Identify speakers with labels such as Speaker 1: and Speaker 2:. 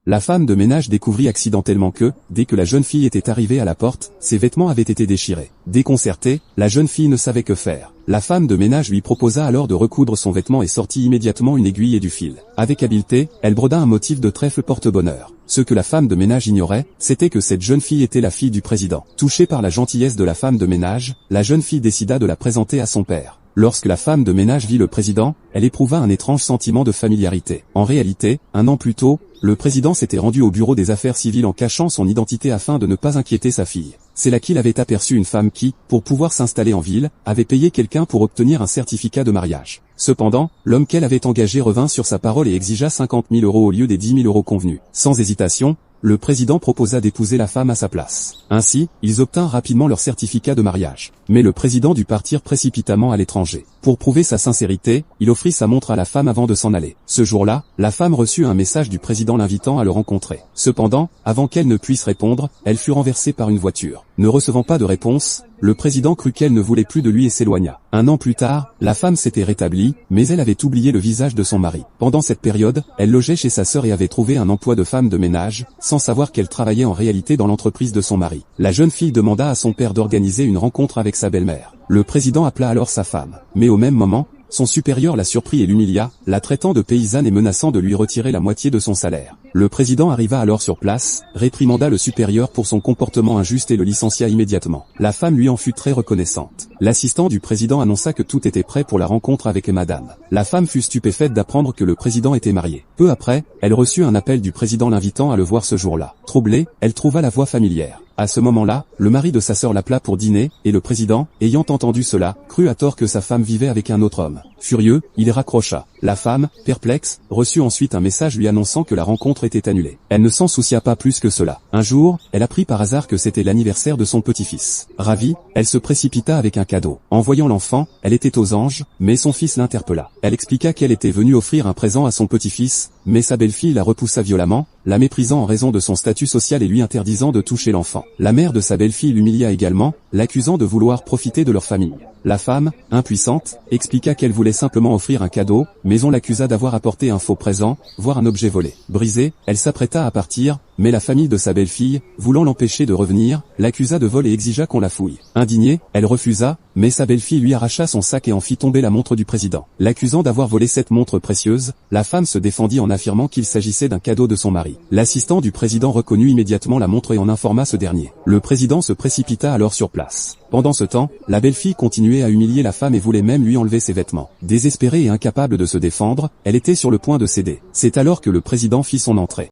Speaker 1: La femme de ménage découvrit accidentellement que, dès que la jeune fille était arrivée à la porte, ses vêtements avaient été déchirés. Déconcertée, la jeune fille ne savait que faire. La femme de ménage lui proposa alors de recoudre son vêtement et sortit immédiatement une aiguille et du fil. Avec habileté, elle broda un motif de trèfle porte-bonheur. Ce que la femme de ménage ignorait, c'était que cette jeune fille était la fille du président. Touchée par la gentillesse de la femme de ménage, la jeune fille décida de la présenter à son père. Lorsque la femme de ménage vit le président, elle éprouva un étrange sentiment de familiarité. En réalité, 1 an plus tôt, le président s'était rendu au bureau des affaires civiles en cachant son identité afin de ne pas inquiéter sa fille. C'est là qu'il avait aperçu une femme qui, pour pouvoir s'installer en ville, avait payé quelqu'un pour obtenir un certificat de mariage. Cependant, l'homme qu'elle avait engagé revint sur sa parole et exigea 50 000 € au lieu des 10 000 € convenus. Sans hésitation, le président proposa d'épouser la femme à sa place. Ainsi, ils obtinrent rapidement leur certificat de mariage. Mais le président dut partir précipitamment à l'étranger. Pour prouver sa sincérité, il offrit sa montre à la femme avant de s'en aller. Ce jour-là, la femme reçut un message du président l'invitant à le rencontrer. Cependant, avant qu'elle ne puisse répondre, elle fut renversée par une voiture. Ne recevant pas de réponse, le président crut qu'elle ne voulait plus de lui et s'éloigna. 1 an plus tard, la femme s'était rétablie, mais elle avait oublié le visage de son mari. Pendant cette période, elle logeait chez sa sœur et avait trouvé un emploi de femme de ménage, sans savoir qu'elle travaillait en réalité dans l'entreprise de son mari. La jeune fille demanda à son père d'organiser une rencontre avec sa belle-mère. Le président appela alors sa femme. Mais au même moment, son supérieur la surprit et l'humilia, la traitant de paysanne et menaçant de lui retirer la moitié de son salaire. Le président arriva alors sur place, réprimanda le supérieur pour son comportement injuste et le licencia immédiatement. La femme lui en fut très reconnaissante. L'assistant du président annonça que tout était prêt pour la rencontre avec madame. La femme fut stupéfaite d'apprendre que le président était marié. Peu après, elle reçut un appel du président l'invitant à le voir ce jour-là. Troublée, elle trouva la voix familière. À ce moment-là, le mari de sa sœur l'appela pour dîner, et le président, ayant entendu cela, crut à tort que sa femme vivait avec un autre homme. Furieux, il raccrocha. La femme, perplexe, reçut ensuite un message lui annonçant que la rencontre était annulée. Elle ne s'en soucia pas plus que cela. Un jour, elle apprit par hasard que c'était l'anniversaire de son petit-fils. Ravie, elle se précipita avec un cadeau. En voyant l'enfant, elle était aux anges, mais son fils l'interpella. Elle expliqua qu'elle était venue offrir un présent à son petit-fils, mais sa belle-fille la repoussa violemment, la méprisant en raison de son statut social et lui interdisant de toucher l'enfant. La mère de sa belle-fille l'humilia également, l'accusant de vouloir profiter de leur famille. La femme, impuissante, expliqua qu'elle voulait simplement offrir un cadeau, mais on l'accusa d'avoir apporté un faux présent, voire un objet volé. Brisée, elle s'apprêta à partir, mais la famille de sa belle-fille, voulant l'empêcher de revenir, l'accusa de vol et exigea qu'on la fouille. Indignée, elle refusa, mais sa belle-fille lui arracha son sac et en fit tomber la montre du président. L'accusant d'avoir volé cette montre précieuse, la femme se défendit en affirmant qu'il s'agissait d'un cadeau de son mari. L'assistant du président reconnut immédiatement la montre et en informa ce dernier. Le président se précipita alors sur place. Pendant ce temps, la belle-fille continuait à humilier la femme et voulait même lui enlever ses vêtements. Désespérée et incapable de se défendre, elle était sur le point de céder. C'est alors que le président fit son entrée.